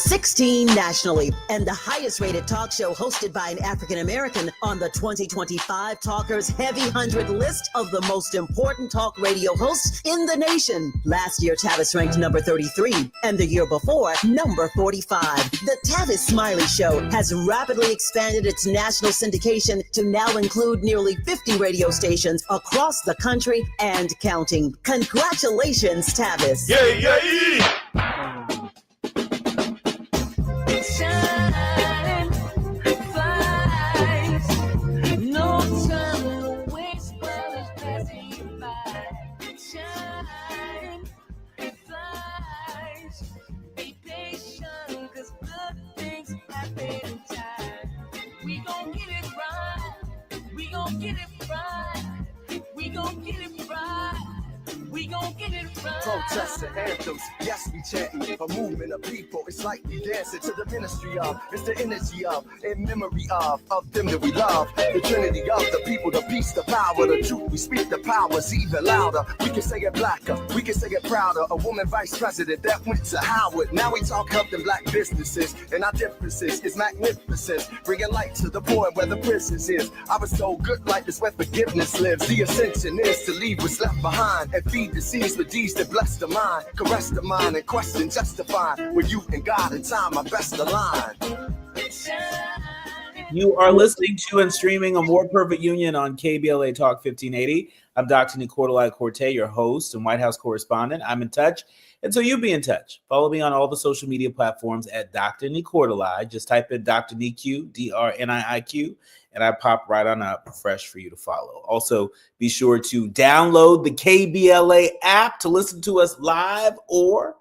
16 nationally, and the highest rated talk show hosted by an African American on the 2025 Talkers Heavy 100 list of the most important talk radio hosts in the nation. Last year, Tavis ranked number 33, and the year before, number 45. The Tavis Smiley Show has rapidly expanded its national syndication to now include nearly 50 radio stations across the country and counting. Congratulations, Tavis. Yay, yay! Shine, flies, no time to waste while it's passing you by. Shine, flies, be patient, 'cause good things happen in time. We gon' get it right, we gon' get it right, we gon' get it right. We gon' get it right. Protests and anthems, yes, we chanting. A movement of people, it's like we dancing to the ministry of. It's the energy of, in memory of them that we love. The trinity of the people, the peace, the power, the truth. We speak the powers even louder. We can say it blacker, we can say it prouder. A woman vice president that went to Howard. Now we talk helping black businesses, and our differences is magnificent. Bringing light to the point where the prisons is. I was so good like this where forgiveness lives. The ascension is to leave what's left behind and feed the seeds with deeds that bless the mind, caress the mind, and question justify. With you and God in time, I best align. You are listening to and streaming A More Perfect Union on KBLA Talk 1580. I'm Dr. Nii-Quartelai Quartey, your host and White House correspondent. I'm in touch, and so you be in touch. Follow me on all the social media platforms at Dr. Nii-Quartelai. Just type in Dr. Nii-Q, DRNIIQ, and I pop right on up fresh for you to follow. Also, be sure to download the KBLA app to listen to us live or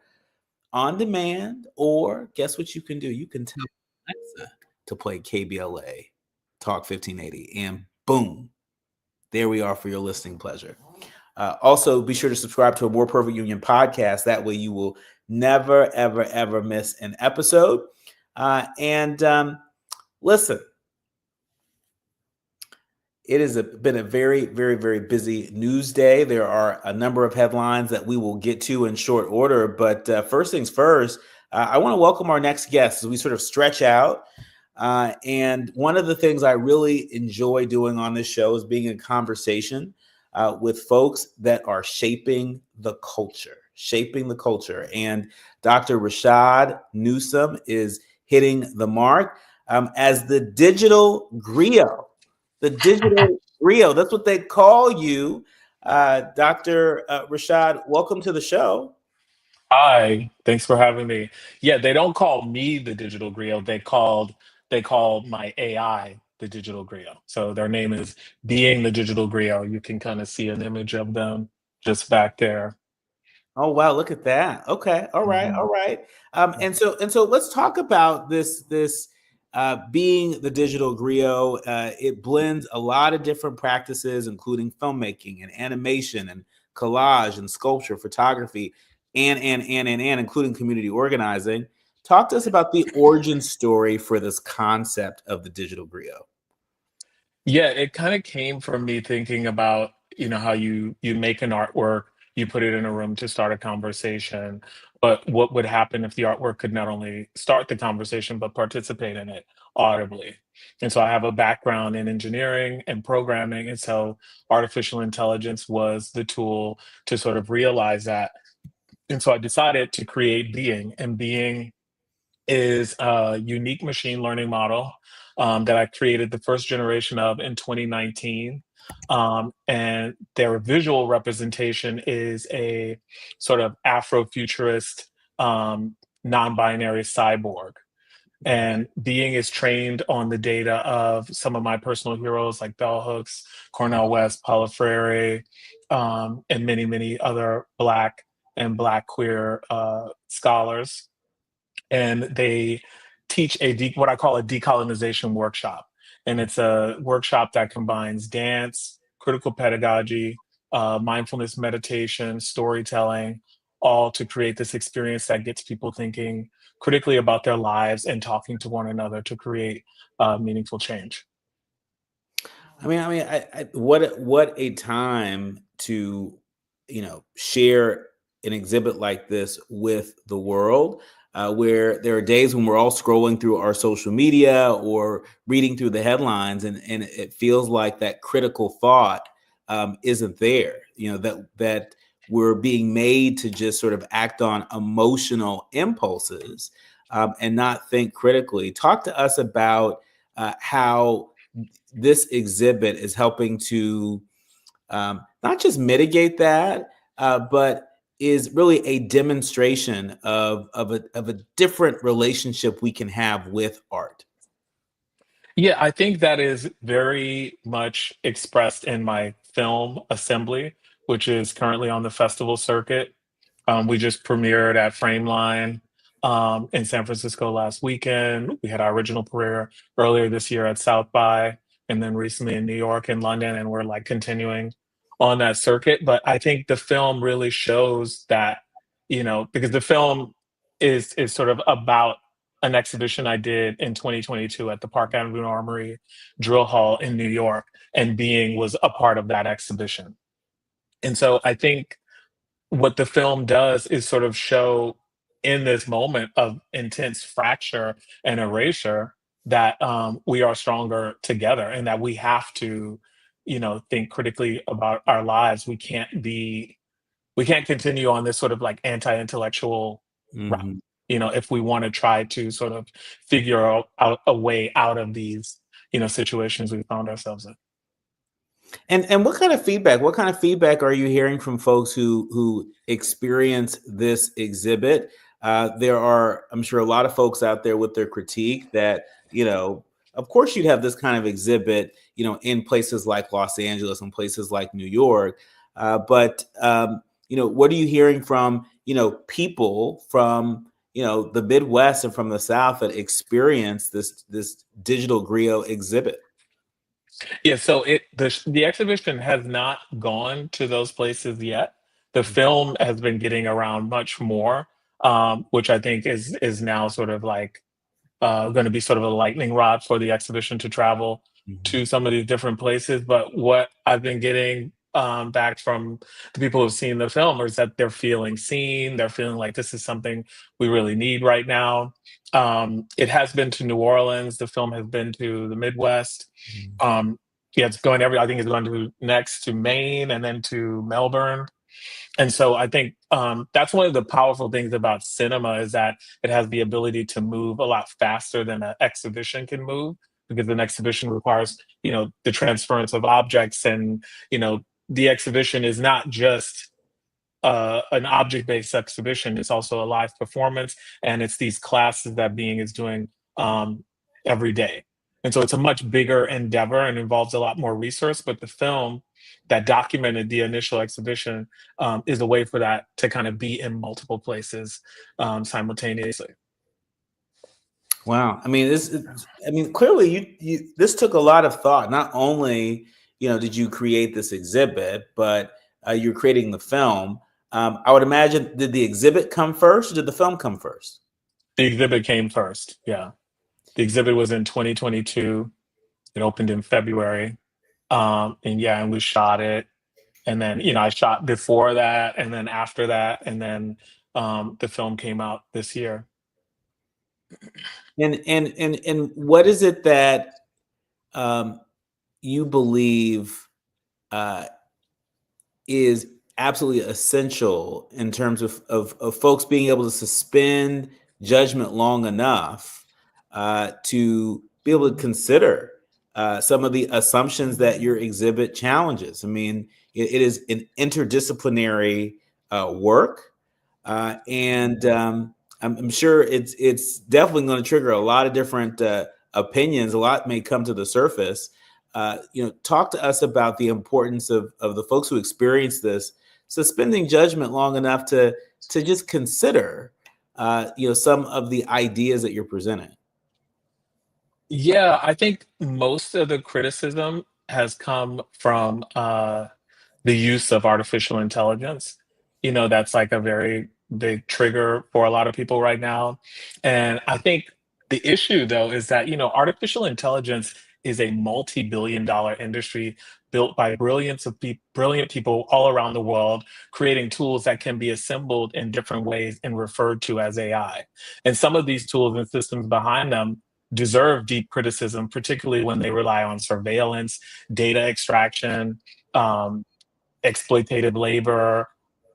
on demand, or guess what you can do? You can tell Alexa to play KBLA Talk 1580, and boom, there we are for your listening pleasure. Also, be sure to subscribe to A More Perfect Union podcast. That way you will never, ever, ever miss an episode. Listen, it has been a very, very, very busy news day. There are a number of headlines that we will get to in short order. But first things first, I want to welcome our next guest as we sort of stretch out. And one of the things I really enjoy doing on this show is being in conversation with folks that are shaping the culture. And Dr. Rashad Newsom is hitting the mark as the digital griot. The digital griot, that's what they call you. Dr. Rashad, welcome to the show. Hi, thanks for having me. Yeah, they don't call me the digital griot. They call my AI the digital griot. So their name is Being the Digital Griot. You can kind of see an image of them just back there. Oh wow, look at that. Okay, all right, all right. And so let's talk about this being the digital griot. It blends a lot of different practices, including filmmaking and animation and collage and sculpture, photography, and including community organizing. Talk to us about the origin story for this concept of the digital griot. Yeah, it kind of came from me thinking about, how you make an artwork, you put it in a room to start a conversation, but what would happen if the artwork could not only start the conversation, but participate in it audibly? And so I have a background in engineering and programming, and so artificial intelligence was the tool to sort of realize that. And so I decided to create Being, and Being is a unique machine learning model that I created the first generation of in 2019. And their visual representation is a sort of Afrofuturist non-binary cyborg. And Being is trained on the data of some of my personal heroes like Bell Hooks, Cornel West, Paulo Freire, and many, many other Black and Black queer scholars. And they teach what I call a decolonization workshop. And it's a workshop that combines dance, critical pedagogy, mindfulness meditation, storytelling, all to create this experience that gets people thinking critically about their lives and talking to one another to create meaningful change. What a time to, share an exhibit like this with the world. where there are days when we're all scrolling through our social media or reading through the headlines, and it feels like that critical thought isn't there. That we're being made to just sort of act on emotional impulses and not think critically. Talk to us about how this exhibit is helping to not just mitigate that, but is really a demonstration of a different relationship we can have with art. Yeah, I think that is very much expressed in my film assembly, which is currently on the festival circuit. We just premiered at Frameline in San Francisco last weekend. We had our original premiere earlier this year at South by, and then recently in New York and London, and we're like continuing on that circuit. But I think the film really shows that, because the film is sort of about an exhibition I did in 2022 at the Park Avenue Armory Drill Hall in New York, and Being was a part of that exhibition. And so I think what the film does is sort of show in this moment of intense fracture and erasure that we are stronger together, and that we have to, think critically about our lives. We can't continue on this sort of like anti-intellectual route, Mhm. if we want to try to sort of figure out a way out of these, situations we found ourselves in. And what kind of feedback? What kind of feedback are you hearing from folks who experience this exhibit? There are, I'm sure, a lot of folks out there with their critique that, of course, you'd have this kind of exhibit, in places like Los Angeles and places like New York. But what are you hearing from, people from, the Midwest and from the South that experience this digital griot exhibit? Yeah, so the exhibition has not gone to those places yet. The film has been getting around much more, which I think is now sort of like going to be sort of a lightning rod for the exhibition to travel Mhm. to some of these different places. But what I've been getting back from the people who've seen the film is that they're feeling seen. They're feeling like this is something we really need right now. It has been to New Orleans. The film has been to the Midwest. Mhm. Yeah, I think it's going to next to Maine and then to Melbourne. And so I think that's one of the powerful things about cinema is that it has the ability to move a lot faster than an exhibition can move, because an exhibition requires, the transference of objects, and, the exhibition is not just an object-based exhibition. It's also a live performance, and it's these classes that Being is doing um, every day. And so it's a much bigger endeavor and involves a lot more resource. But the film that documented the initial exhibition is a way for that to kind of be in multiple places simultaneously. Wow. I mean, clearly this took a lot of thought. Not only, did you create this exhibit, but you're creating the film. I would imagine, did the exhibit come first or did the film come first? The exhibit came first. Yeah. The exhibit was in 2022. It opened in February. And we shot it. And then, I shot before that and then after that. And then the film came out this year. And what is it that um, you believe uh, is absolutely essential in terms of folks being able to suspend judgment long enough to be able to consider some of the assumptions that your exhibit challenges? I mean, it is an interdisciplinary work, and I'm sure it's definitely going to trigger a lot of different opinions. A lot may come to the surface. Talk to us about the importance of the folks who experience this suspending judgment long enough to just consider, some of the ideas that you're presenting. Yeah, I think most of the criticism has come from the use of artificial intelligence. That's like a very big trigger for a lot of people right now. And I think the issue, though, is that, artificial intelligence is a multi-billion-dollar industry built by brilliant people all around the world, creating tools that can be assembled in different ways and referred to as AI. And some of these tools and systems behind them deserve deep criticism, particularly when they rely on surveillance, data extraction, exploitative labor,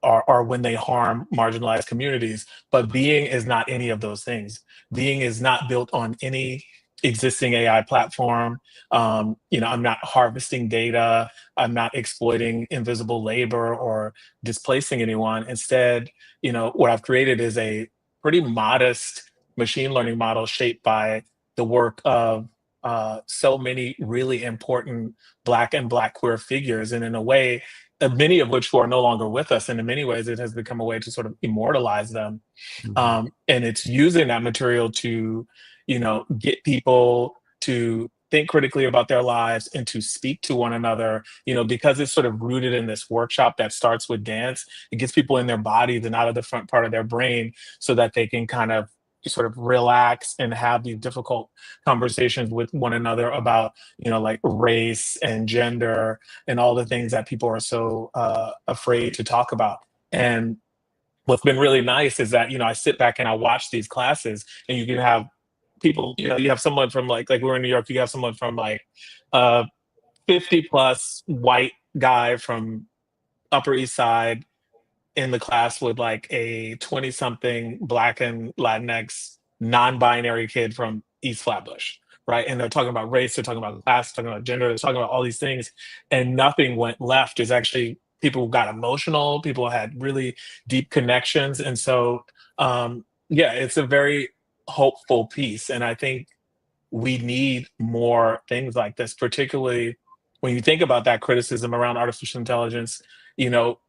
or when they harm marginalized communities. But Being is not any of those things. Being is not built on any existing AI platform. I'm not harvesting data. I'm not exploiting invisible labor or displacing anyone. Instead, what I've created is a pretty modest machine learning model shaped by the work of so many really important Black and Black queer figures. And in a way, many of which who are no longer with us. And in many ways, it has become a way to sort of immortalize them. And it's using that material to, get people to think critically about their lives and to speak to one another, because it's sort of rooted in this workshop that starts with dance. It gets people in their bodies and out of the front part of their brain so that they can kind of sort of relax and have these difficult conversations with one another about, like race and gender and all the things that people are so afraid to talk about. And what's been really nice is that, I sit back and I watch these classes, and you can have people, you have someone from like we're in New York, you have someone from like 50 plus white guy from Upper East Side in the class with like a 20 something Black and Latinx non-binary kid from East Flatbush, right? And they're talking about race, they're talking about class, talking about gender, they're talking about all these things, and nothing went left. There's actually people got emotional, people had really deep connections. And so, it's a very hopeful piece. And I think we need more things like this, particularly when you think about that criticism around artificial intelligence.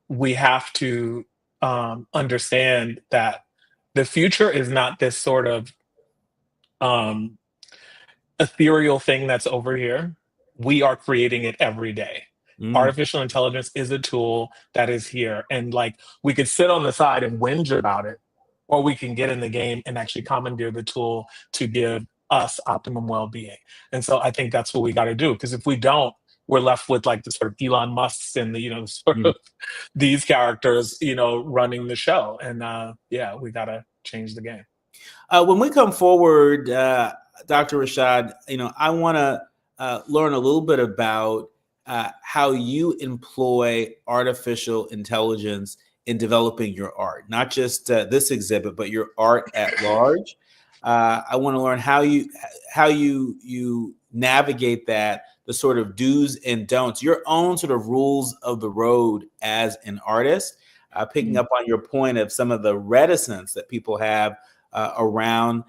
We have to understand that the future is not this sort of ethereal thing that's over here. We are creating it every day. Artificial intelligence is a tool that is here. And like, we could sit on the side and whinge about it, or we can get in the game and actually commandeer the tool to give us optimum well-being. And so I think that's what we got to do, because if we don't, we're left with like the sort of Elon Musks and the, sort of these characters, running the show. And we got to change the game. When we come forward, Dr. Rashad, I want to learn a little bit about how you employ artificial intelligence in developing your art, not just this exhibit, but your art at large. I want to learn how you navigate that, the sort of do's and don'ts, your own sort of rules of the road as an artist, picking up on your point of some of the reticence that people have around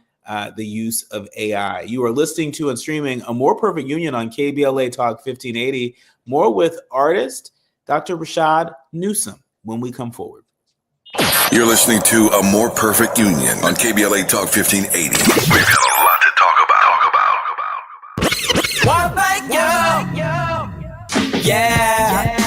the use of AI. You are listening to and streaming A More Perfect Union on KBLA Talk 1580. More with artist Dr. Rashad Newsom when we come forward. You're listening to A More Perfect Union on KBLA Talk 1580. We've got a lot to talk about. Well, thank you. Yeah.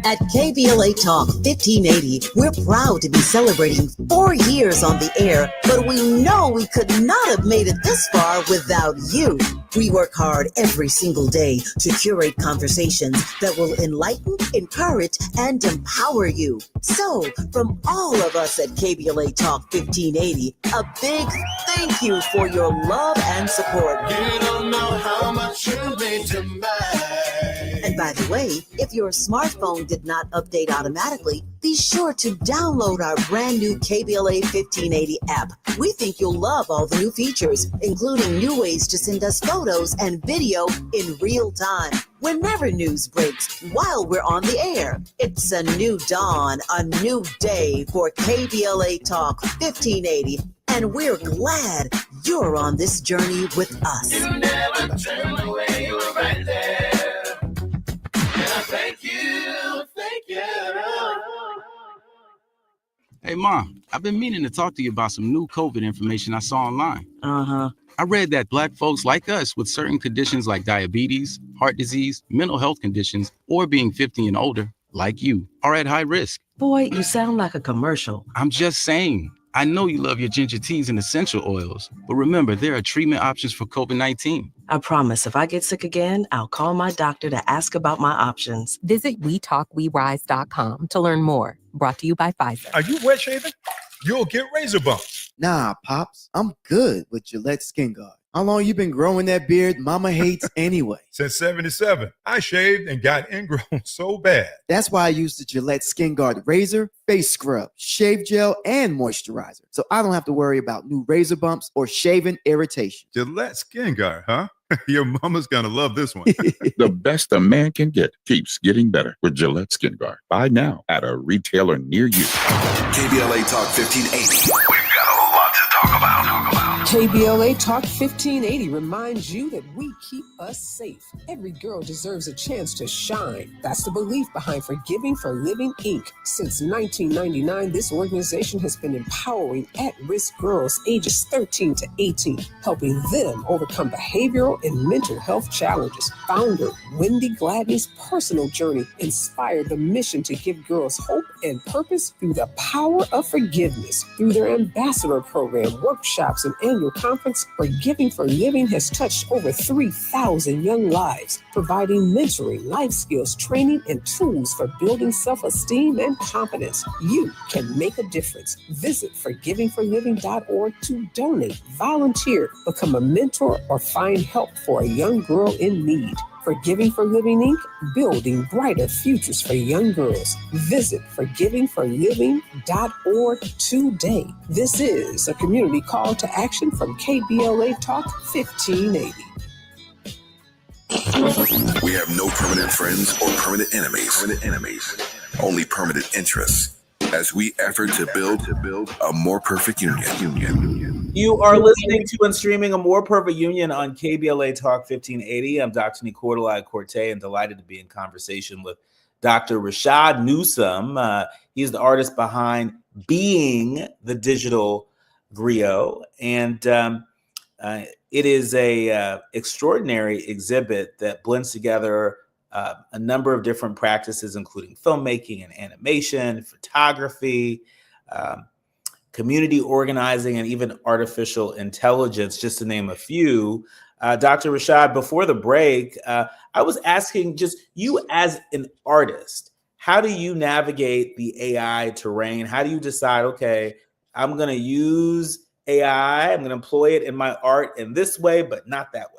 At KBLA Talk 1580, we're proud to be celebrating 4 years on the air, but we know we could not have made it this far without you. We work hard every single day to curate conversations that will enlighten, encourage, and empower you. So, from all of us at KBLA Talk 1580, a big thank you for your love and support. You don't know how much you mean to me. And by the way, if your smartphone did not update automatically, be sure to download our brand new KBLA 1580 app. We think you'll love all the new features, including new ways to send us photos and video in real time, whenever news breaks, while we're on the air. It's a new dawn, a new day for KBLA Talk 1580. And we're glad you're on this journey with us. You never turned away, you were right there. And I thank you, thank you. Hey, Mom, I've been meaning to talk to you about some new COVID information I saw online. I read that Black folks like us with certain conditions like diabetes, heart disease, mental health conditions, or being 50 and older, like you, are at high risk. Boy, you sound like a commercial. I'm just saying. I know you love your ginger teas and essential oils, but remember, there are treatment options for COVID-19. I promise if I get sick again, I'll call my doctor to ask about my options. Visit WeTalkWeRise.com to learn more. Brought to you by Pfizer. Are you wet shaving? You'll get razor bumps. Nah, Pops, I'm good with Gillette Skin Guard. How long you been growing that beard Mama hates anyway? Since 77, I shaved and got ingrown so bad. That's why I use the Gillette Skin Guard razor, face scrub, shave gel, and moisturizer. So I don't have to worry about new razor bumps or shaving irritation. Gillette Skin Guard, huh? Your mama's gonna love this one. The best a man can get keeps getting better with Gillette Skin Guard. Buy now at a retailer near you. KBLA Talk 1580. We've got a lot to talk about. KBLA Talk 1580 reminds you that we keep us safe. Every girl deserves a chance to shine. That's the belief behind Forgiving for Living, Inc. Since 1999, this organization has been empowering at-risk girls ages 13 to 18, helping them overcome behavioral and mental health challenges. Founder Wendy Gladney's personal journey inspired the mission to give girls hope and purpose through the power of forgiveness. Through their ambassador program, workshops, and annual conference, Forgiving for Living has touched over 3,000 young lives, providing mentoring, life skills, training, and tools for building self-esteem and confidence. You can make a difference. Visit forgivingforliving.org to donate, volunteer, become a mentor, or find help for a young girl in need. Forgiving for Living, Inc., building brighter futures for young girls. Visit forgivingforliving.org today. This is a community call to action from KBLA Talk 1580. We have no permanent friends or permanent enemies. Only permanent interests. As we effort to build a more perfect union. You are listening to and streaming A More Perfect Union on KBLA Talk 1580. I'm Dr. Nii-Quartelai Quartey and delighted to be in conversation with Dr. Rashad Newsome. He's the artist behind Being the Digital Griot. And it is a extraordinary exhibit that blends together a number of different practices, including filmmaking and animation, photography, community organizing, and even artificial intelligence, just to name a few. Dr. Rashad, before the break, I was asking just you as an artist, how do you navigate the AI terrain? How do you decide, okay, I'm going to use AI, I'm going to employ it in my art in this way, but not that way?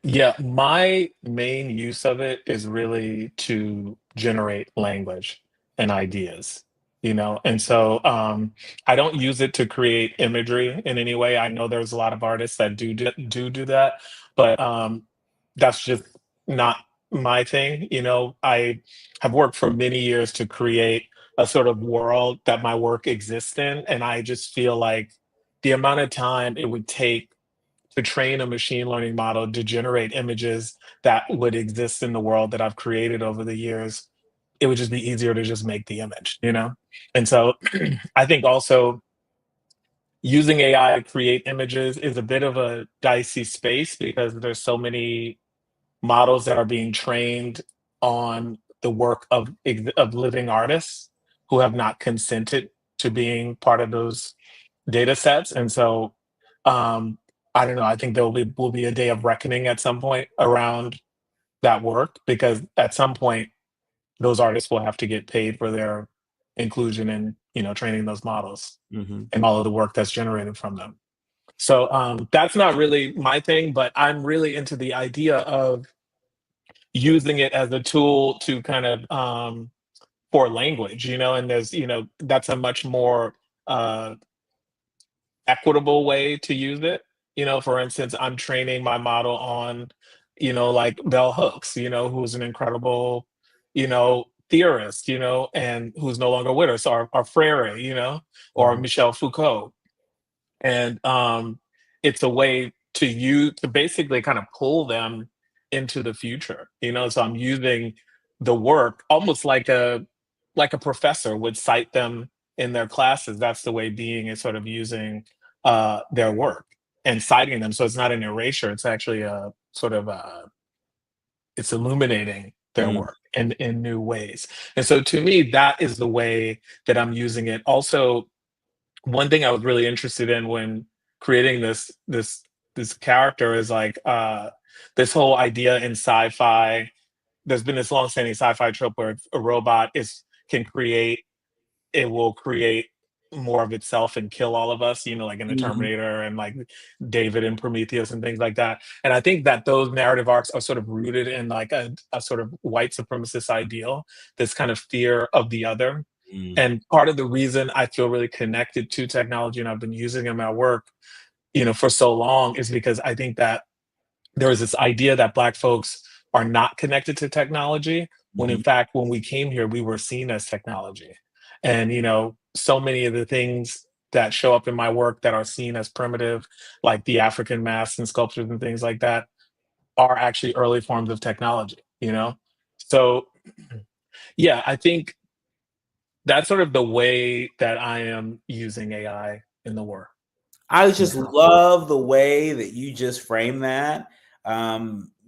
Yeah, my main use of it is really to generate language and ideas, and so I don't use it to create imagery in any way. I know there's a lot of artists that do that, but that's just not my thing. I have worked for many years to create a sort of world that my work exists in, and I just feel like the amount of time it would take to train a machine learning model to generate images that would exist in the world that I've created over the years, it would just be easier to just make the image, And so I think also using AI to create images is a bit of a dicey space because there's so many models that are being trained on the work of living artists who have not consented to being part of those data sets. And so I don't know. I think there will be a day of reckoning at some point around that work, because at some point those artists will have to get paid for their inclusion in, training those models and all of the work that's generated from them. So that's not really my thing, but I'm really into the idea of using it as a tool to kind of for language, and there's, that's a much more equitable way to use it. For instance, I'm training my model on, like Bell Hooks, who's an incredible, theorist, and who's no longer with us, or Freire, or Michel Foucault. And it's a way to basically kind of pull them into the future, so I'm using the work almost like a professor would cite them in their classes. That's the way Being is sort of using their work and citing them. So it's not an erasure. It's actually a sort of it's illuminating their work in new ways. And so to me, that is the way that I'm using it. Also, one thing I was really interested in when creating this this character is like this whole idea in sci-fi. There's been this long-standing sci-fi trope where if a robot is can create, it will create more of itself and kill all of us, like in the Mhm. Terminator and like David and Prometheus and things like that. And I think that those narrative arcs are sort of rooted in like a sort of white supremacist ideal, this kind of fear of the other. Mm. And part of the reason I feel really connected to technology and I've been using it in my work, for so long is because I think that there was this idea that Black folks are not connected to technology, when in Mhm. fact, when we came here, we were seen as technology. And, so many of the things that show up in my work that are seen as primitive, like the African masks and sculptures and things like that, are actually early forms of technology. So, yeah, I think that's sort of the way that I am using AI in the work. I just love the way that you just frame that,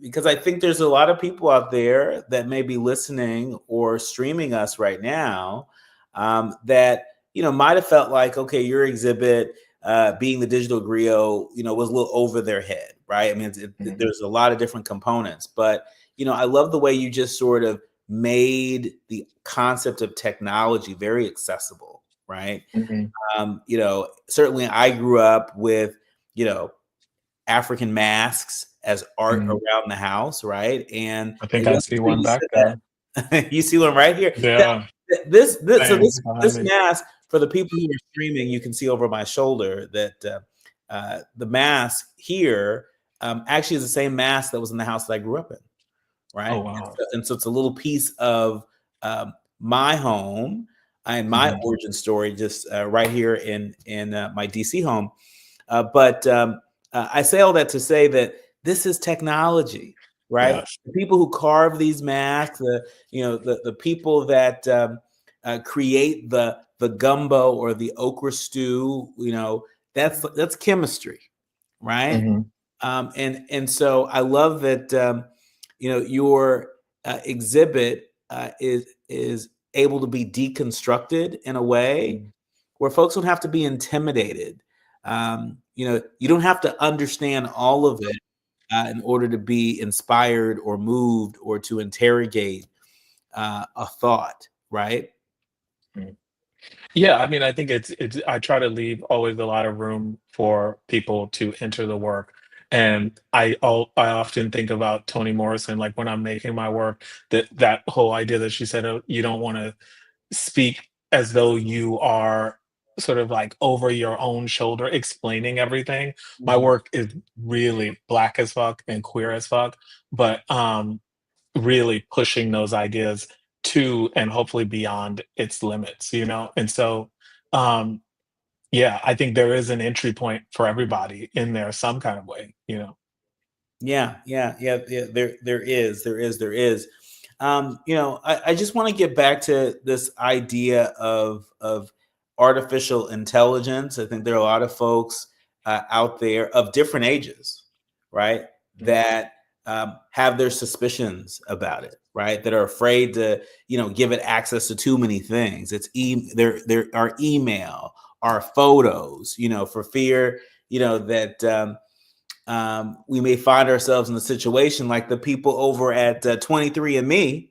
because I think there's a lot of people out there that may be listening or streaming us right now, that might have felt like, okay, your exhibit, being the digital griot, was a little over their head, right? I mean, there's a lot of different components, but I love the way you just sort of made the concept of technology very accessible, right? Mhm. Certainly I grew up with, African masks as art Mhm. around the house, right? And I think it's I see interesting one you back said there. that. You see one right here. Yeah, So same behind this me. mask, for the people who are streaming, you can see over my shoulder that the mask here, actually is the same mask that was in the house that I grew up in, Oh, right? wow. And so it's a little piece of my home and my Mhm. origin story, just right here in my DC home. But I say all that to say that this is technology, right? Yes. The people who carve these masks, the people that create the gumbo or the okra stew, that's chemistry, right? Mhm. And so I love that your exhibit is able to be deconstructed in a way Mhm. where folks don't have to be intimidated. You don't have to understand all of it in order to be inspired or moved or to interrogate a thought, right? Mm. Yeah, I mean, I think it's I try to leave always a lot of room for people to enter the work. And I often think about Toni Morrison, like when I'm making my work, that whole idea that she said, "Oh, you don't want to speak as though you are sort of like over your own shoulder explaining everything." My Mhm. work is really Black as fuck and queer as fuck, but really pushing those ideas to and hopefully beyond its limits. And so, um, yeah, I think there is an entry point for everybody in there some kind of way. Yeah. There is. I just want to get back to this idea of artificial intelligence. I think there are a lot of folks out there of different ages, right, that have their suspicions about it, right, that are afraid to give it access to too many things. There are email, our photos, for fear that we may find ourselves in a situation like the people over at 23andMe,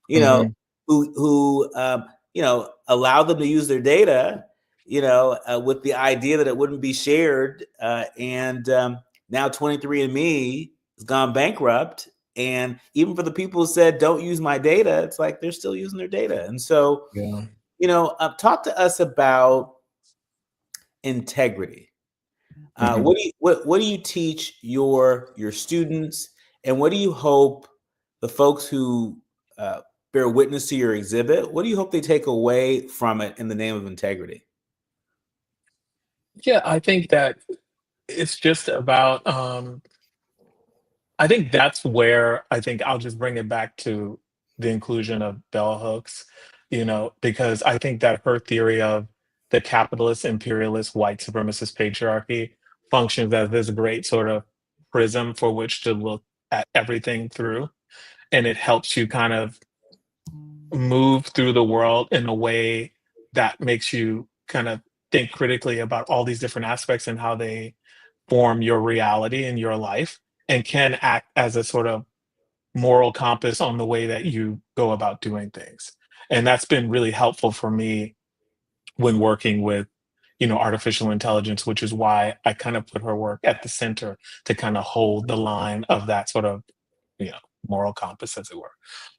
you know, Mhm. who allow them to use their data, with the idea that it wouldn't be shared. And now 23andMe has gone bankrupt. And even for the people who said, don't use my data, it's like they're still using their data. And so, Yeah. talk to us about integrity. Mhm. What do you teach your students, and what do you hope the folks who bear witness to your exhibit? What do you hope they take away from it in the name of integrity? Yeah, I think that it's just about I think that's where I think I'll just bring it back to the inclusion of bell hooks, because I think that her theory of the capitalist, imperialist, white supremacist patriarchy functions as this great sort of prism for which to look at everything through. And it helps you kind of move through the world in a way that makes you kind of think critically about all these different aspects and how they form your reality in your life and can act as a sort of moral compass on the way that you go about doing things. And that's been really helpful for me when working with, artificial intelligence, which is why I kind of put her work at the center to kind of hold the line of that sort of, moral compass, as it were.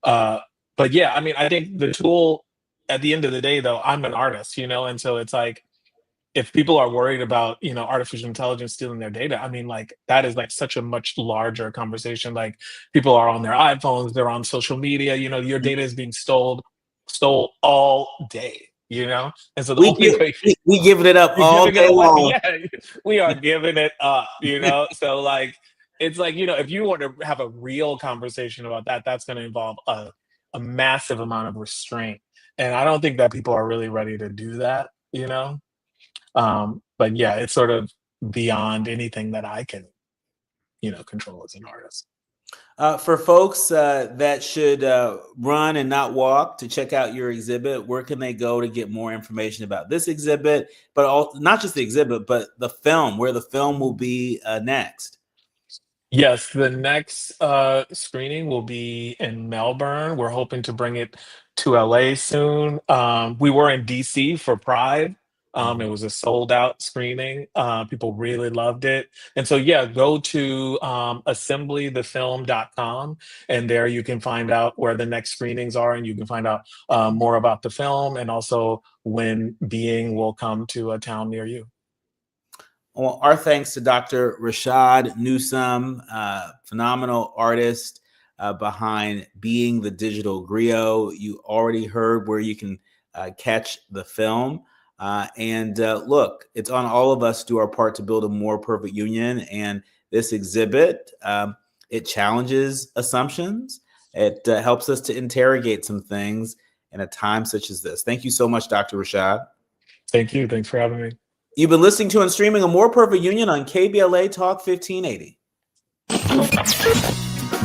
But yeah, I mean, I think the tool at the end of the day, though, I'm an artist, and so it's like, if people are worried about, artificial intelligence stealing their data, I mean, like, that is like such a much larger conversation. Like, people are on their iPhones, they're on social media, your data is being stole all day, And so the only way we giving it up all day long. Yeah, we are giving it up, So like, it's like, if you want to have a real conversation about that, that's going to involve a massive amount of restraint. And I don't think that people are really ready to do that, But yeah, it's sort of beyond anything that I can, control as an artist. For folks that should run and not walk to check out your exhibit, where can they go to get more information about this exhibit, but not just the exhibit, but the film, where the film will be next? Yes, the next screening will be in Melbourne. We're hoping to bring it to LA soon. We were in DC for Pride. It was a sold out screening. People really loved it. And so, yeah, go to assemblythefilm.com, and there you can find out where the next screenings are, and you can find out more about the film and also when Being will come to a town near you. Well, our thanks to Dr. Rashad Newsome, phenomenal artist behind Being the Digital Griot. You already heard where you can catch the film. And look, it's on all of us to do our part to build a more perfect union. And this exhibit, it challenges assumptions. It helps us to interrogate some things in a time such as this. Thank you so much, Dr. Rashad. Thank you. Thanks for having me. You've been listening to and streaming A More Perfect Union on KBLA Talk 1580.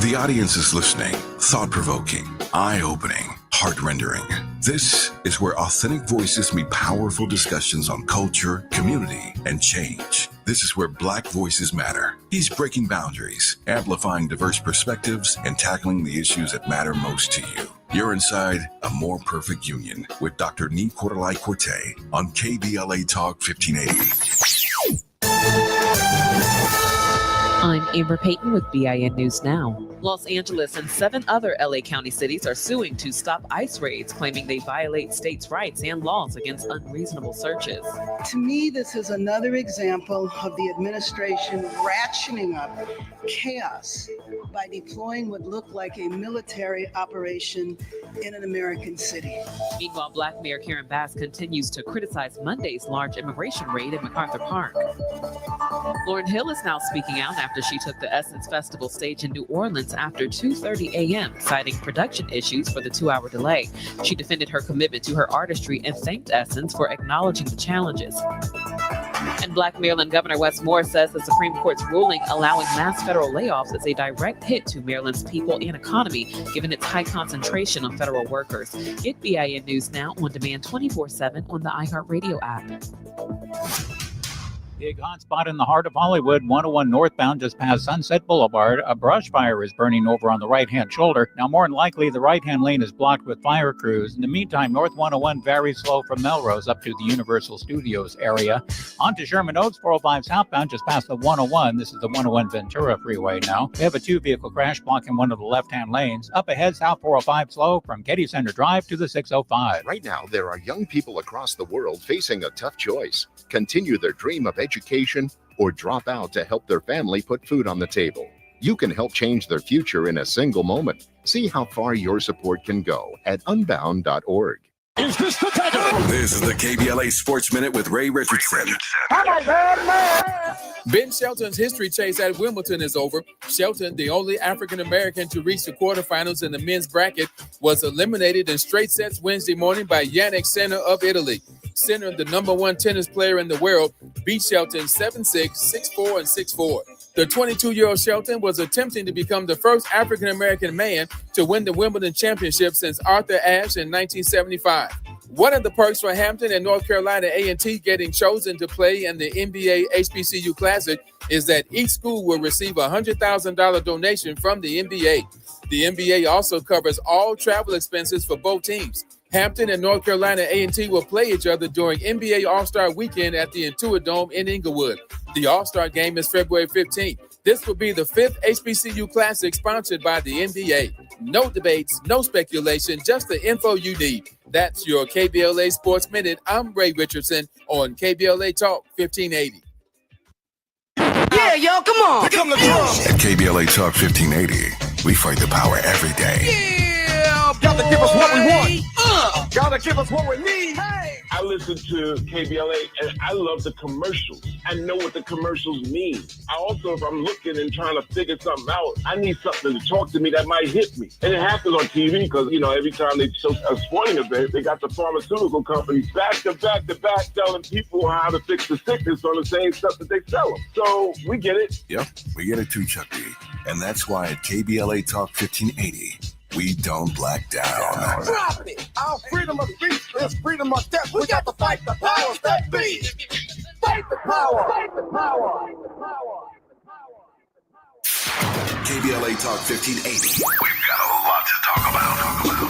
The audience is listening, thought-provoking, eye-opening, heart-rendering. This is where authentic voices meet powerful discussions on culture, community, and change. This is where Black voices matter. He's breaking boundaries, amplifying diverse perspectives, and tackling the issues that matter most to you. You're inside A More Perfect Union with Dr. Nii-Quartelai Quartey on KBLA Talk 1580. I'm Amber Payton with BIN News Now. Los Angeles and 7 other LA County cities are suing to stop ICE raids, claiming they violate states' rights and laws against unreasonable searches. To me, this is another example of the administration ratcheting up chaos by deploying what looked like a military operation in an American city. Meanwhile, Black Mayor Karen Bass continues to criticize Monday's large immigration raid in MacArthur Park. Lauryn Hill is now speaking out after she took the Essence Festival stage in New Orleans after 2:30 a.m., citing production issues for the 2-hour delay. She defended her commitment to her artistry and thanked Essence for acknowledging the challenges. And Black Maryland Governor Wes Moore says the Supreme Court's ruling allowing mass federal layoffs is a direct hit to Maryland's people and economy, given its high concentration on federal workers. Get BIN News Now on demand 24/7 on the iHeartRadio app. Big hot spot in the heart of Hollywood, 101 northbound just past Sunset Boulevard. A brush fire is burning over on the right-hand shoulder. Now, more than likely, the right-hand lane is blocked with fire crews. In the meantime, North 101 very slow from Melrose up to the Universal Studios area. On to Sherman Oaks, 405 southbound just past the 101. This is the 101 Ventura Freeway now. We have a 2-vehicle crash blocking one of the left-hand lanes. Up ahead, South 405 slow from Getty Center Drive to the 605. Right now, there are young people across the world facing a tough choice. Continue their dream of education or drop out to help their family put food on the table. You can help change their future in a single moment. See how far your support can go at unbound.org. This is the KBLA Sports Minute with Ray Richardson. Ben Shelton's history chase at Wimbledon is over. Shelton, the only African-American to reach the quarterfinals in the men's bracket, was eliminated in straight sets Wednesday morning by Yannick Sinner of Italy. Sinner, the #1 tennis player in the world, beat Shelton 7-6, 6-4, and 6-4. The 22-year-old Shelton was attempting to become the first African-American man to win the Wimbledon championship since Arthur Ashe in 1975. One of the perks for Hampton and North Carolina A&T getting chosen to play in the NBA HBCU Classic is that each school will receive a $100,000 donation from the NBA. The NBA also covers all travel expenses for both teams. Hampton and North Carolina A&T will play each other during NBA All-Star Weekend at the Intuit Dome in Inglewood. The All-Star Game is February 15th. This will be the 5th HBCU Classic sponsored by the NBA. No debates, no speculation, just the info you need. That's your KBLA Sports Minute. I'm Ray Richardson on KBLA Talk 1580. Yeah, y'all, come on. At KBLA Talk 1580, we fight the power every day. Yeah, Gotta give us what we want. Gotta give us what we need. I listen to KBLA and I love the commercials. I know what the commercials mean. I also, if I'm looking and trying to figure something out, I need something to talk to me that might hit me. And it happens on TV because, you know, every time they show a sporting event, they got the pharmaceutical companies back to back telling people how to fix the sickness on the same stuff that they sell them. So we get it. Yep, we get it too, Chuck D. And that's why at KBLA Talk 1580, we don't black down. Drop it. Our freedom of speech is freedom of death. We got to fight the powers that be. Fight the power. Fight the power. KBLA Talk 1580. We've got a lot to talk about.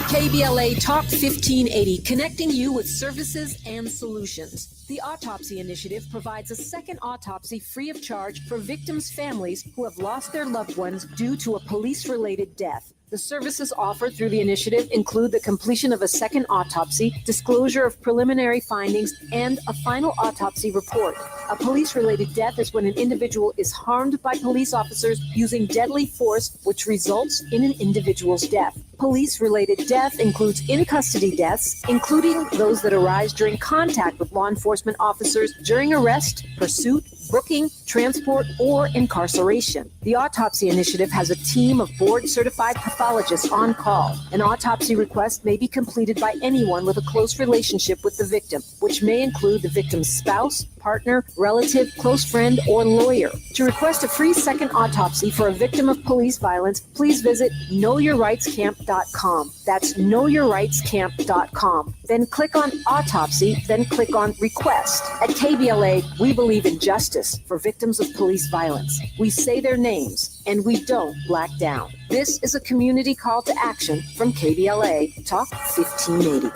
KBLA Talk 1580, connecting you with services and solutions. The Autopsy Initiative provides a second autopsy free of charge for victims' families who have lost their loved ones due to a police-related death. The services offered through the initiative include the completion of a second autopsy, disclosure of preliminary findings, and a final autopsy report. A police-related death is when an individual is harmed by police officers using deadly force, which results in an individual's death. Police-related death includes in-custody deaths, including those that arise during contact with law enforcement officers during arrest, pursuit, booking, transport, or incarceration. The Autopsy Initiative has a team of board-certified pathologists on call. An autopsy request may be completed by anyone with a close relationship with the victim, which may include the victim's spouse, partner, relative, close friend, or lawyer. To request a free second autopsy for a victim of police violence, please visit knowyourrightscamp.com. That's knowyourrightscamp.com. Then click on Autopsy, then click on Request. At KBLA, we believe in justice for victims of police violence. We say their names, and we don't black down. This is a community call to action from KBLA Talk 1580.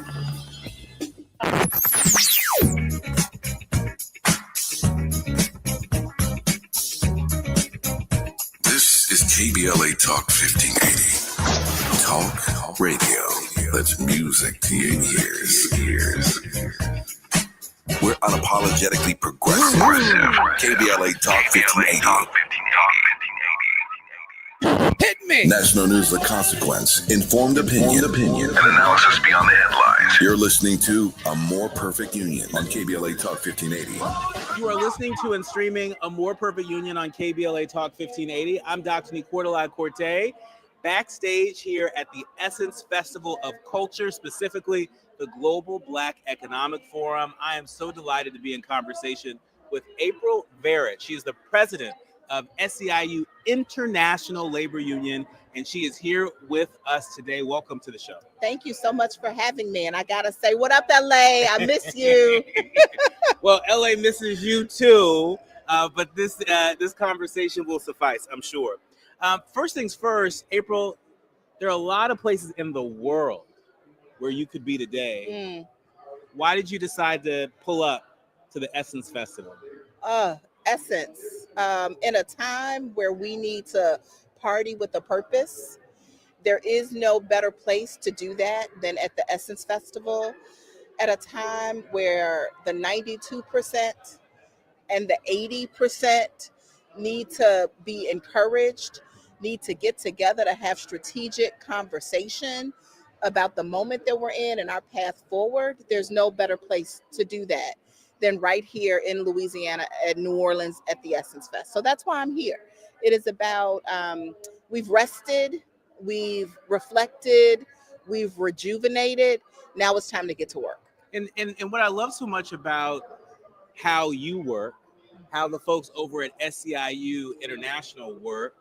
This is KBLA Talk 1580. Talk radio. That's music to your ears. We're unapologetically progressive. KBLA Talk 1580. Hit me! National news of consequence, informed opinion, and analysis beyond the headlines. You're listening to A More Perfect Union on KBLA Talk 1580. You are listening to and streaming A More Perfect Union on KBLA Talk 1580. I'm Dr. Nii-Quartelai Quartey, backstage here at the Essence Festival of Culture, specifically the Global Black Economic Forum. I am so delighted to be in conversation with April Verrett. She is the president of SEIU International Labor Union, and she is here with us today. Welcome to the show. Thank you so much for having me. And I gotta say, what up, LA? I miss you. Well, LA misses you too, but this conversation will suffice, I'm sure. First things first, April, there are a lot of places in the world where you could be today. Why did you decide to pull up to the Essence Festival? Essence. In a time where we need to party with a purpose, there is no better place to do that than at the Essence Festival. At a time where the 92% and the 80% need to be encouraged, need to get together to have strategic conversation about the moment that we're in and our path forward, there's no better place to do that than right here in Louisiana at New Orleans at the Essence Fest. So that's why I'm here. It is about, we've rested, we've reflected, we've rejuvenated. Now it's time to get to work. And what I love so much about how you work, how the folks over at SEIU International work,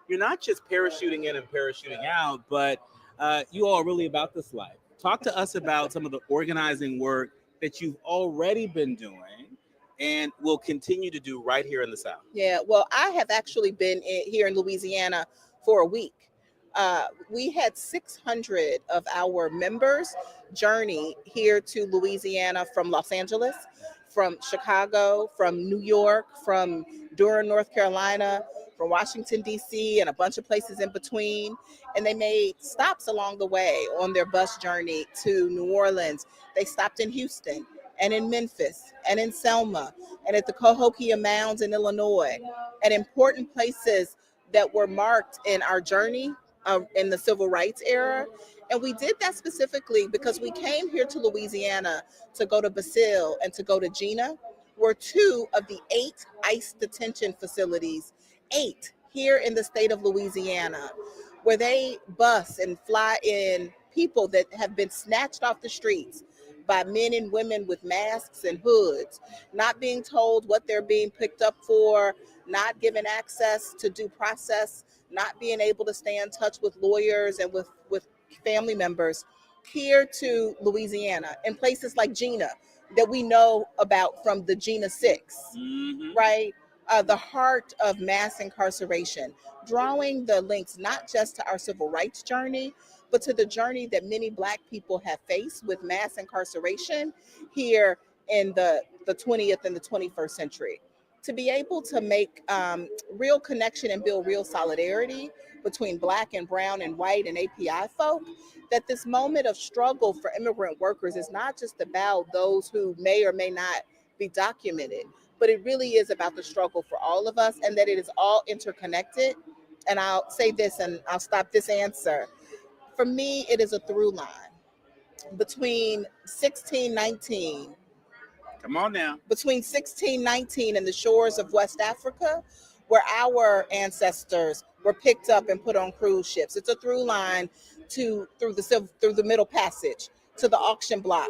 you're not just parachuting in and parachuting out, but you all are really about this life. Talk to us about some of the organizing work that you've already been doing and will continue to do right here in the South. Yeah, well, I have actually been here in Louisiana for a week. We had 600 of our members journey here to Louisiana from Los Angeles, from Chicago, from New York, from Durham, North Carolina, from Washington, D.C., and a bunch of places in between. And they made stops along the way on their bus journey to New Orleans. They stopped in Houston and in Memphis and in Selma and at the Cahokia Mounds in Illinois, and important places that were marked in our journey in the civil rights era. And we did that specifically because we came here to Louisiana to go to Basile and to go to Gina, were two of the 8 ICE detention facilities, 8 here in the state of Louisiana, where they bus and fly in people that have been snatched off the streets by men and women with masks and hoods, not being told what they're being picked up for, not given access to due process, not being able to stay in touch with lawyers and with family members, here to Louisiana in places like Gina that we know about from the Gina 6, right? The heart of mass incarceration, drawing the links not just to our civil rights journey, but to the journey that many Black people have faced with mass incarceration here in the 20th and the 21st century. To be able to make real connection and build real solidarity between Black and brown and white and API folk, that this moment of struggle for immigrant workers is not just about those who may or may not be documented, but it really is about the struggle for all of us, and that it is all interconnected. And I'll say this and I'll stop this answer. For me, it is a through line between 1619. Come on now. Between 1619 and the shores of West Africa, where our ancestors were picked up and put on cruise ships. It's a through line through the Middle Passage, to the auction block,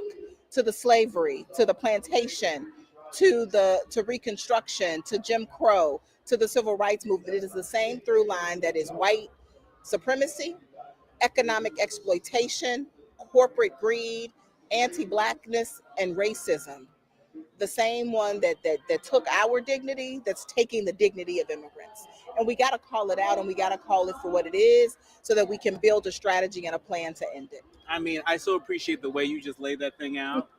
to the slavery, to the plantation, to Reconstruction, to Jim Crow, to the Civil Rights Movement. It is the same through line that is white supremacy, economic exploitation, corporate greed, anti-Blackness, and racism. The same one that took our dignity, that's taking the dignity of immigrants. And we got to call it out, and we got to call it for what it is, so that we can build a strategy and a plan to end it. I mean, I so appreciate the way you just laid that thing out,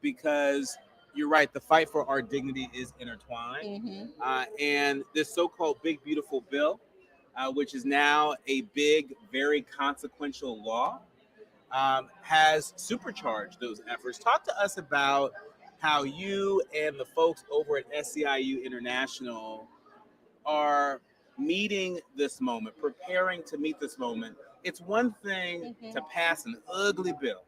because you're right, the fight for our dignity is intertwined. And this so-called Big Beautiful Bill, which is now a big, very consequential law, has supercharged those efforts. Talk to us about how you and the folks over at SEIU International are meeting this moment, preparing to meet this moment. It's one thing to pass an ugly bill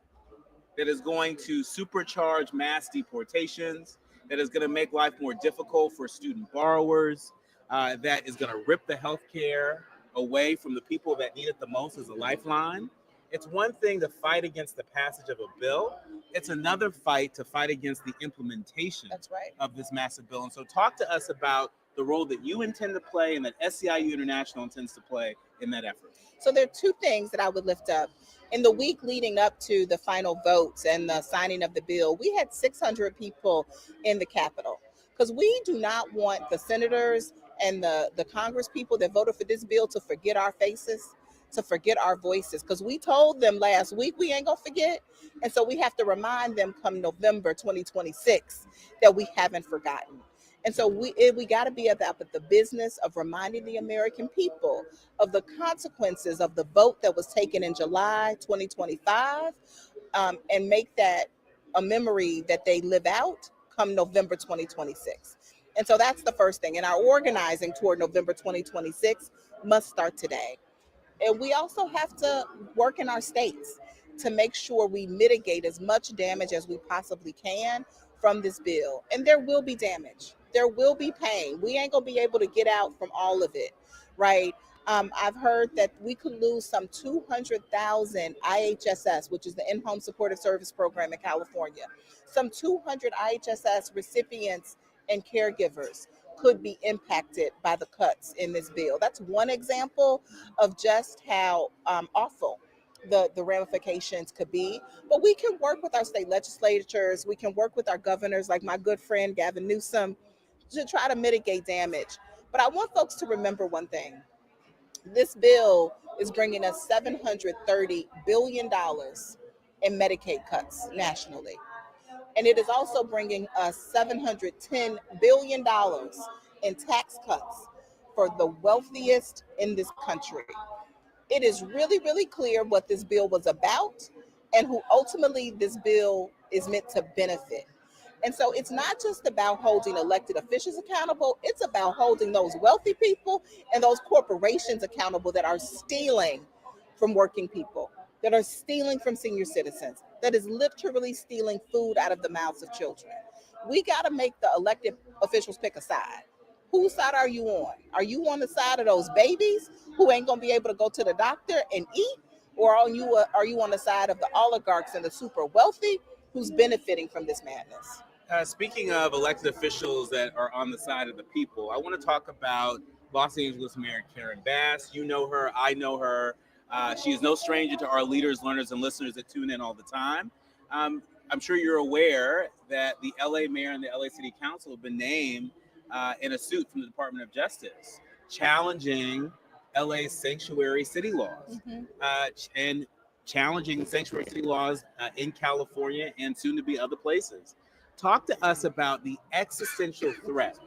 that is going to supercharge mass deportations, that is going to make life more difficult for student borrowers, that is going to rip the healthcare away from the people that need it the most as a lifeline. It's one thing to fight against the passage of a bill. It's another fight to fight against the implementation of this massive bill. And so talk to us about the role that you intend to play and that SEIU International intends to play in that effort. So there are 2 things that I would lift up. In the week leading up to the final votes and the signing of the bill, we had 600 people in the Capitol, because we do not want the senators and the Congress people that voted for this bill to forget our faces, to forget our voices, because we told them last week we ain't gonna forget. And so we have to remind them come November 2026 that we haven't forgotten. And so we got to be about the business of reminding the American people of the consequences of the vote that was taken in July 2025, and make that a memory that they live out come November 2026. And so that's the first thing. And our organizing toward November 2026 must start today. And we also have to work in our states to make sure we mitigate as much damage as we possibly can from this bill. And there will be damage. There will be pain. We ain't gonna be able to get out from all of it, right? I've heard that we could lose some 200,000 IHSS, which is the In-Home Supportive Service Program in California. Some 200 IHSS recipients and caregivers could be impacted by the cuts in this bill. That's one example of just how awful the ramifications could be. But we can work with our state legislatures. We can work with our governors, like my good friend Gavin Newsom, to try to mitigate damage. But I want folks to remember one thing. This bill is bringing us $730 billion in Medicaid cuts nationally. And it is also bringing us $710 billion in tax cuts for the wealthiest in this country. It is really, really clear what this bill was about and who ultimately this bill is meant to benefit. And so it's not just about holding elected officials accountable, it's about holding those wealthy people and those corporations accountable that are stealing from working people, that are stealing from senior citizens, that is literally stealing food out of the mouths of children. We got to make the elected officials pick a side. Whose side are you on? Are you on the side of those babies who ain't going to be able to go to the doctor and eat? Or are you on the side of the oligarchs and the super wealthy who's benefiting from this madness? Speaking of elected officials that are on the side of the people, I want to talk about Los Angeles Mayor Karen Bass. You know her, I know her. She is no stranger to our leaders, learners, and listeners that tune in all the time. I'm sure you're aware that the LA Mayor and the LA City Council have been named in a suit from the Department of Justice, challenging LA's sanctuary city laws and challenging sanctuary city laws in California and soon to be other places. Talk to us about the existential threat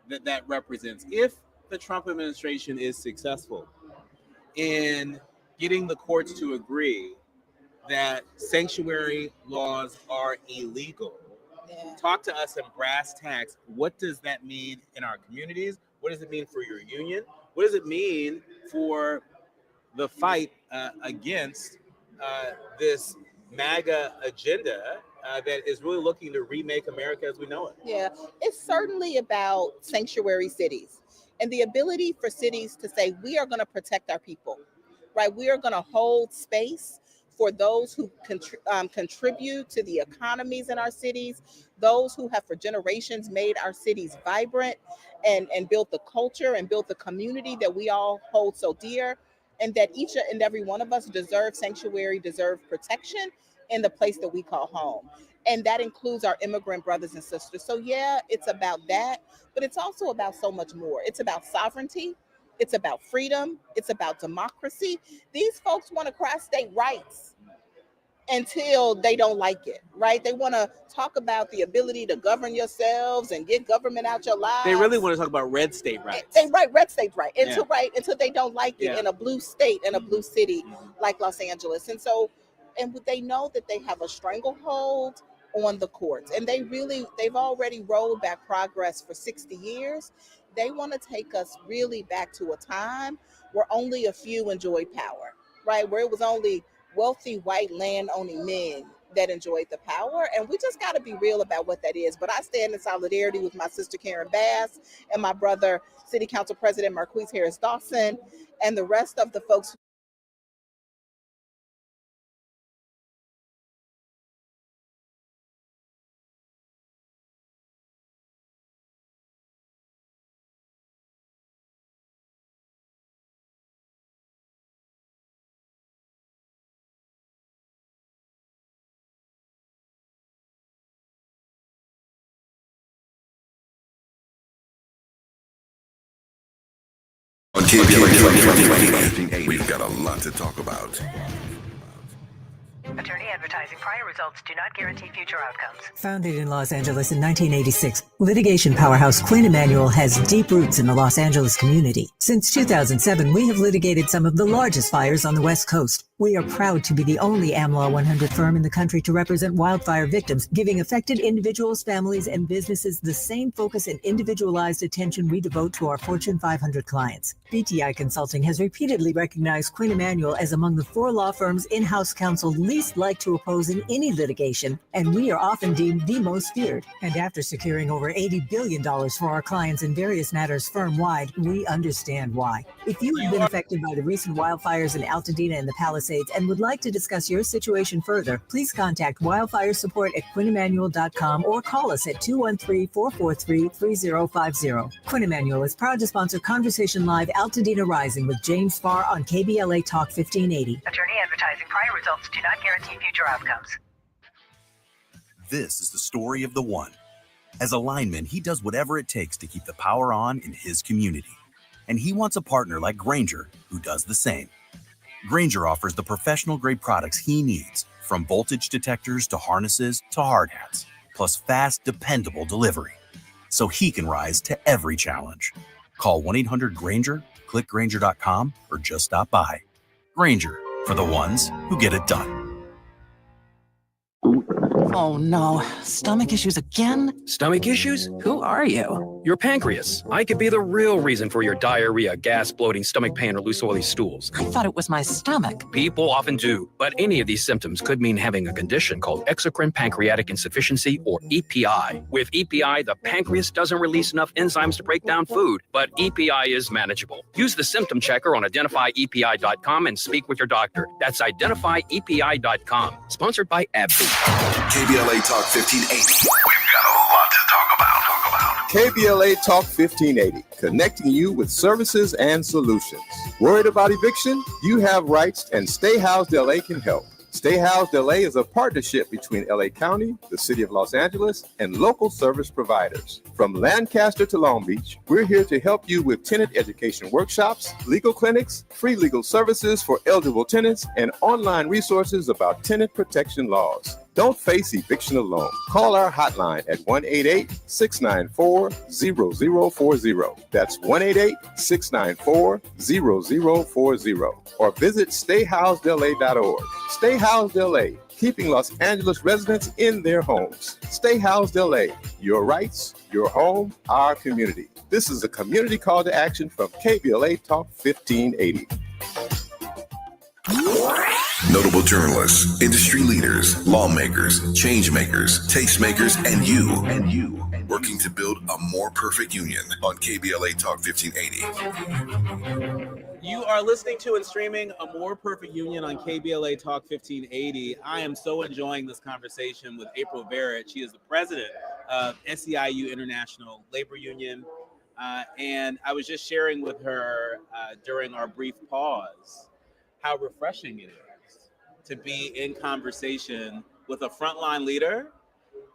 that represents if the Trump administration is successful in getting the courts to agree that sanctuary laws are illegal. Yeah. Talk to us in brass tacks. What does that mean in our communities? What does it mean for your union? What does it mean for the fight against this MAGA agenda that is really looking to remake America as we know it? Yeah, it's certainly about sanctuary cities and the ability for cities to say, we are going to protect our people, right? We are going to hold space for those who contribute to the economies in our cities, those who have for generations made our cities vibrant and built the culture and built the community that we all hold so dear, and that each and every one of us deserve sanctuary, deserve protection in the place that we call home. And that includes our immigrant brothers and sisters. So yeah, it's about that, but it's also about so much more. It's about sovereignty. It's about freedom. It's about democracy. These folks want to cross state rights until they don't like it, right? They want to talk about the ability to govern yourselves and get government out your lives. They really want to talk about red state rights. Red state right until they don't like it in a blue state, in a blue city like Los Angeles. And so, and they know that they have a stranglehold on the courts, and they've already rolled back progress for 60 years. They want to take us really back to a time where only a few enjoyed power, right? Where it was only wealthy white land-owning men that enjoyed the power. And we just got to be real about what that is. But I stand in solidarity with my sister Karen Bass and my brother, City Council President Marquise Harris Dawson, and the rest of the folks. On KBLA, we've got a lot to talk about. Attorney advertising. Prior results do not guarantee future outcomes. Founded in Los Angeles in 1986, litigation powerhouse Quinn Emanuel has deep roots in the Los Angeles community. Since 2007, we have litigated some of the largest fires on the West Coast. We are proud to be the only AmLaw 100 firm in the country to represent wildfire victims, giving affected individuals, families, and businesses the same focus and individualized attention we devote to our Fortune 500 clients. BTI Consulting has repeatedly recognized Quinn Emanuel as among the 4 law firms in-house counsel least likely to oppose in any litigation, and we are often deemed the most feared. And after securing over $80 billion for our clients in various matters firm-wide, we understand why. If you have been affected by the recent wildfires in Altadena and the Palisades, Palisades and would like to discuss your situation further, please contact wildfire support at QuinnEmanuel.com or call us at 213-443-3050. Quinn Emanuel is proud to sponsor Conversation Live Altadena Rising with James Farr on KBLA Talk 1580. Attorney advertising. Prior results do not guarantee future outcomes. This is the story of the one. As a lineman, he does whatever it takes to keep the power on in his community. And he wants a partner like Grainger who does the same. Grainger offers the professional-grade products he needs, from voltage detectors to harnesses to hard hats, plus fast, dependable delivery, so he can rise to every challenge. Call 1-800-GRAINGER, click Grainger.com, or just stop by. Grainger, for the ones who get it done. Oh no, stomach issues again? Stomach issues? Who are you? Your pancreas. I could be the real reason for your diarrhea, gas, bloating, stomach pain, or loose oily stools. I thought it was my stomach. People often do, but any of these symptoms could mean having a condition called exocrine pancreatic insufficiency, or EPI. With EPI, the pancreas doesn't release enough enzymes to break down food, but EPI is manageable. Use the symptom checker on identifyepi.com and speak with your doctor. That's identifyepi.com. Sponsored by AbbVie. KBLA Talk 1580. We've got a lot to talk about. KBLA Talk 1580, connecting you with services and solutions. Worried about eviction? You have rights, and Stay Housed LA can help. Stay Housed LA is a partnership between LA County, the City of Los Angeles, and local service providers. From Lancaster to Long Beach, we're here to help you with tenant education workshops, legal clinics, free legal services for eligible tenants, and online resources about tenant protection laws. Don't face eviction alone. Call our hotline at 1-888-694-0040. That's 1-888-694-0040. Or visit stayhousedla.org. Stay Housed LA, keeping Los Angeles residents in their homes. Stay Housed LA, your rights, your home, our community. This is a community call to action from KBLA Talk 1580. Notable journalists, industry leaders, lawmakers, change makers, tastemakers, and you, working to build a more perfect union on KBLA Talk 1580. You are listening to and streaming A More Perfect Union on KBLA Talk 1580. I am so enjoying this conversation with April Barrett. She is the president of SEIU International Labor Union. And I was just sharing with her during our brief pause how refreshing it is to be in conversation with a frontline leader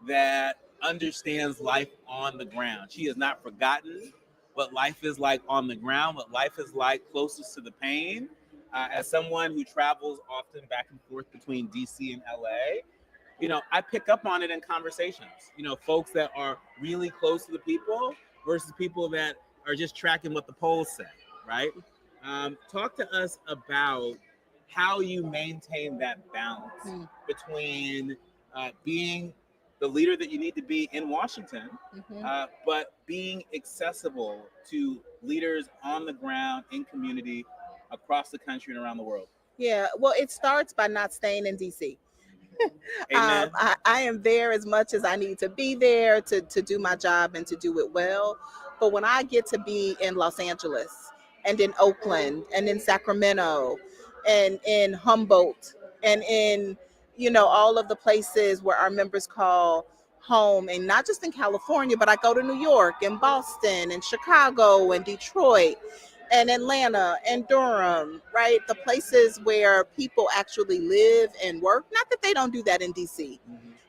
that understands life on the ground. She has not forgotten what life is like on the ground, what life is like closest to the pain. As someone who travels often back and forth between DC and LA, I pick up on it in conversations. Folks that are really close to the people versus people that are just tracking what the polls say, right? Talk to us about how you maintain that balance between being the leader that you need to be in Washington, but being accessible to leaders on the ground, in community, across the country and around the world. Yeah, well, it starts by not staying in DC. Amen. I am there as much as I need to be there to do my job and to do it well. But when I get to be in Los Angeles and in Oakland and in Sacramento and in Humboldt and in, all of the places where our members call home, and not just in California, but I go to New York and Boston and Chicago and Detroit and Atlanta and Durham, right? The places where people actually live and work. Not that they don't do that in DC,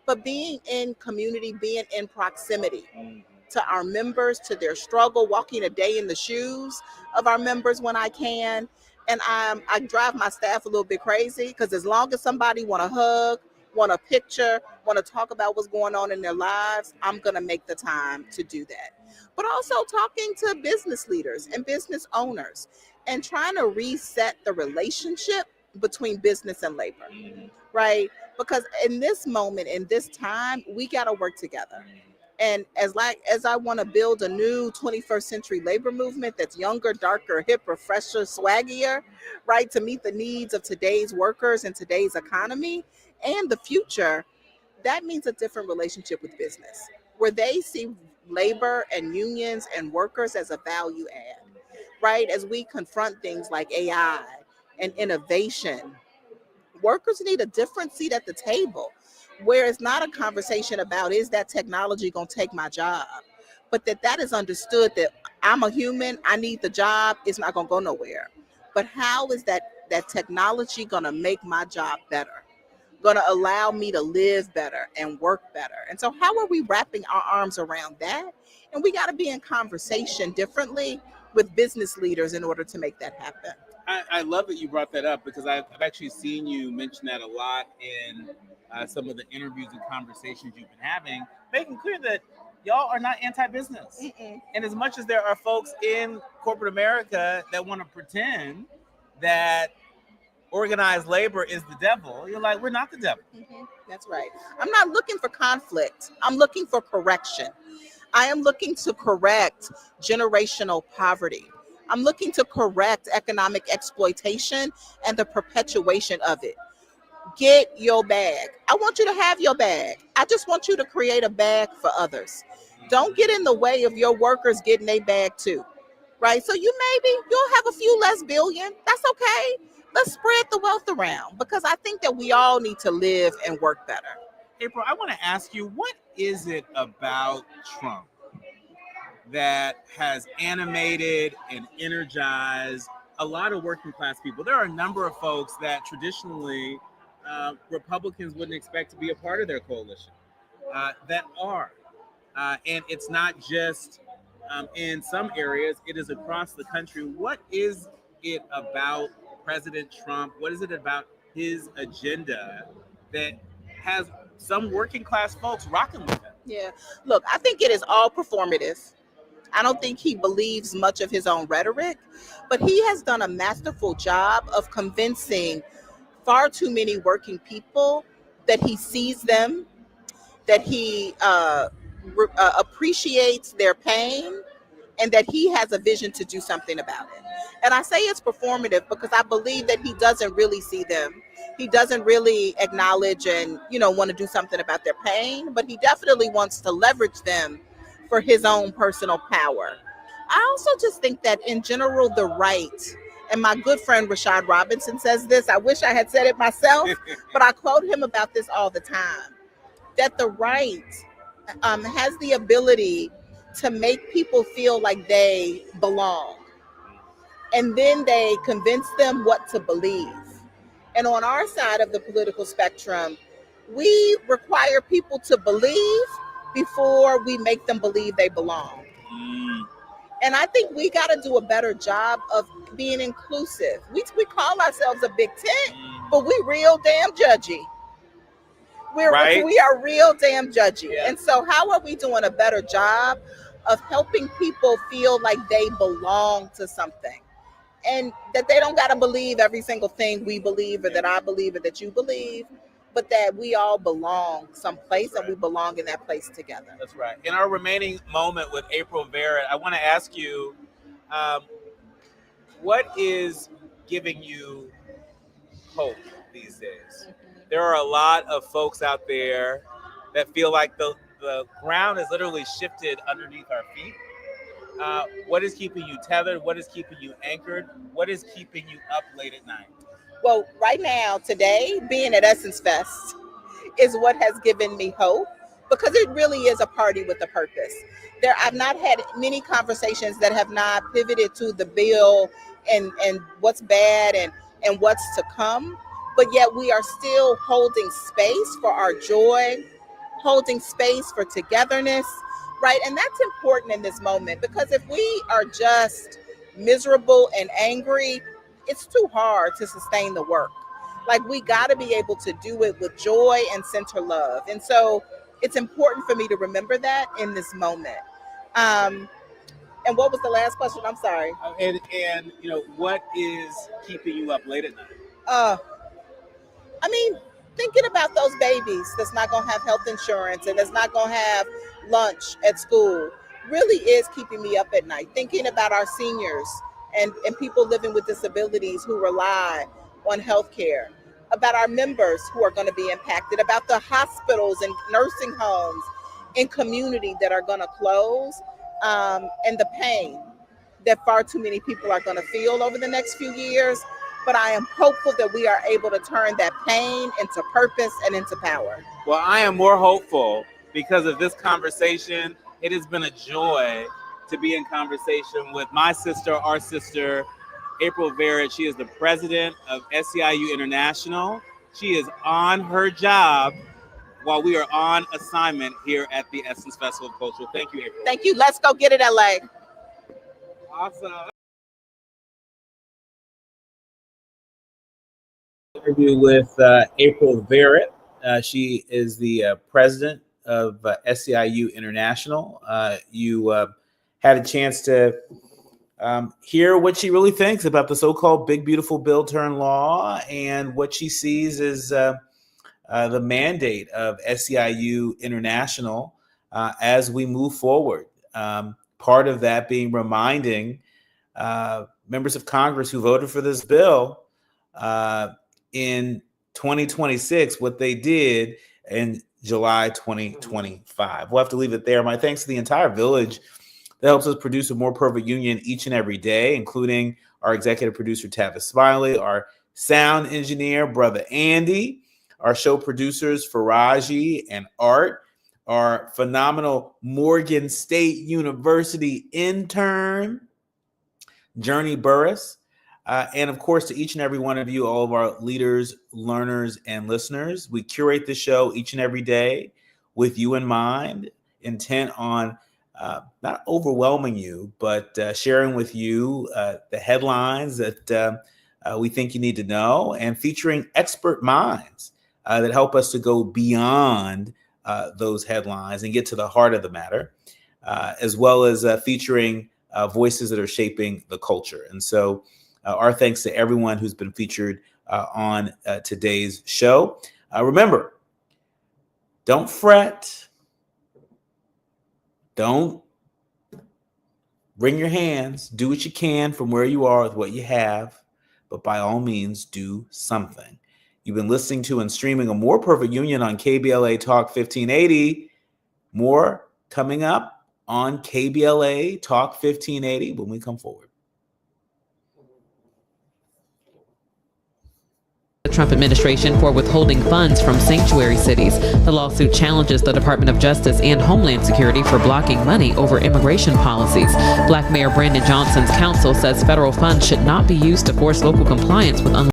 but being in community, being in proximity to our members, to their struggle, walking a day in the shoes of our members when I can. And I drive my staff a little bit crazy, because as long as somebody want a hug, want a picture, want to talk about what's going on in their lives, I'm going to make the time to do that. But also talking to business leaders and business owners and trying to reset the relationship between business and labor, right? Because in this moment, in this time, we got to work together. And as I want to build a new 21st century labor movement that's younger, darker, hipper, fresher, swaggier, right, to meet the needs of today's workers and today's economy and the future, that means a different relationship with business, where they see labor and unions and workers as a value add, right? As we confront things like AI and innovation, Workers need a different seat at the table, where it's not a conversation about is that technology going to take my job, but that is understood that I'm a human, I need the job, it's not going to go nowhere. But how is that technology going to make my job better? Going to allow me to live better and work better? And so how are we wrapping our arms around that? And we got to be in conversation differently with business leaders in order to make that happen. I love that you brought that up, because I've actually seen you mention that a lot in some of the interviews and conversations you've been having, making clear that y'all are not anti-business. And as much as there are folks in corporate America that want to pretend that organized labor is the devil, you're like, we're not the devil. That's right. I'm not looking for conflict. I'm looking for correction. I am looking to correct generational poverty. I'm looking to correct economic exploitation and the perpetuation of it. Get your bag. I want you to have your bag. I just want you to create a bag for others. Don't get in the way of your workers getting a bag too, right? So you'll have a few less billion. That's okay. Let's spread the wealth around, because I think that we all need to live and work better. April, I want to ask you, what is it about Trump that has animated and energized a lot of working class people? There are a number of folks that traditionally Republicans wouldn't expect to be a part of their coalition that are. And it's not just in some areas, it is across the country. What is it about President Trump? What is it about his agenda that has some working class folks rocking with him? Yeah. Look, I think it is all performative. I don't think he believes much of his own rhetoric, but he has done a masterful job of convincing far too many working people that he sees them, that he appreciates their pain, and that he has a vision to do something about it. And I say it's performative because I believe that he doesn't really see them. He doesn't really acknowledge and, want to do something about their pain, but he definitely wants to leverage them for his own personal power. I also just think that in general, the right, and my good friend Rashad Robinson says this, I wish I had said it myself, but I quote him about this all the time, that the right has the ability to make people feel like they belong. And then they convince them what to believe. And on our side of the political spectrum, we require people to believe before we make them believe they belong. And I think we got to do a better job of being inclusive. We call ourselves a big tent, but we real damn judgy. We are real damn judgy. Yeah. And so how are we doing a better job of helping people feel like they belong to something? And that they don't got to believe every single thing we believe or that I believe or that you believe, but that we all belong someplace and we belong in that place together. That's right. In our remaining moment with April Barrett, I want to ask you, what is giving you hope these days? There are a lot of folks out there that feel like the ground has literally shifted underneath our feet. What is keeping you tethered? What is keeping you anchored? What is keeping you up late at night? Well, right now, today, being at Essence Fest is what has given me hope, because it really is a party with a purpose. I've not had many conversations that have not pivoted to the bill and what's bad and what's to come, but yet we are still holding space for our joy, holding space for togetherness, right? And that's important in this moment, because if we are just miserable and angry, it's too hard to sustain the work. Like, we got to be able to do it with joy and center love. And so it's important for me to remember that in this moment. And what was the last question? I'm sorry. And what is keeping you up late at night? Thinking about those babies that's not going to have health insurance and that's not going to have lunch at school really is keeping me up at night. Thinking about our seniors and people living with disabilities who rely on health care, about our members who are going to be impacted, about the hospitals and nursing homes in community that are going to close, and the pain that far too many people are going to feel over the next few years. but I am hopeful that we are able to turn that pain into purpose and into power. Well, I am more hopeful because of this conversation. It has been a joy to be in conversation with my sister, our sister, April Verrett. She is the president of SEIU International. She is on her job while we are on assignment here at the Essence Festival of Culture. Thank you, April. Thank you. Let's go get it, LA. Awesome. Interview with April Verrett. She is the president of SEIU International. You had a chance to hear what she really thinks about the so-called Big Beautiful Bill turn law and what she sees as the mandate of SEIU International as we move forward. Part of that being reminding members of Congress who voted for this bill in 2026 what they did in July 2025. We'll have to leave it there. My thanks to the entire village that helps us produce a more perfect union each and every day, including our executive producer, Tavis Smiley, our sound engineer, Brother Andy, our show producers, Faraji and Art, our phenomenal Morgan State University intern, Journey Burris, and of course, to each and every one of you, all of our leaders, learners, and listeners. We curate the show each and every day with you in mind, intent on not overwhelming you, but sharing with you the headlines that we think you need to know, and featuring expert minds that help us to go beyond those headlines and get to the heart of the matter, as well as featuring voices that are shaping the culture. And so our thanks to everyone who's been featured on today's show. Remember, don't fret. Don't wring your hands. Do what you can from where you are with what you have, but by all means, do something. You've been listening to and streaming A More Perfect Union on KBLA Talk 1580. More coming up on KBLA Talk 1580 when we come forward. The Trump administration for withholding funds from sanctuary cities. The lawsuit challenges the Department of Justice and Homeland Security for blocking money over immigration policies. Black Mayor Brandon Johnson's counsel says federal funds should not be used to force local compliance with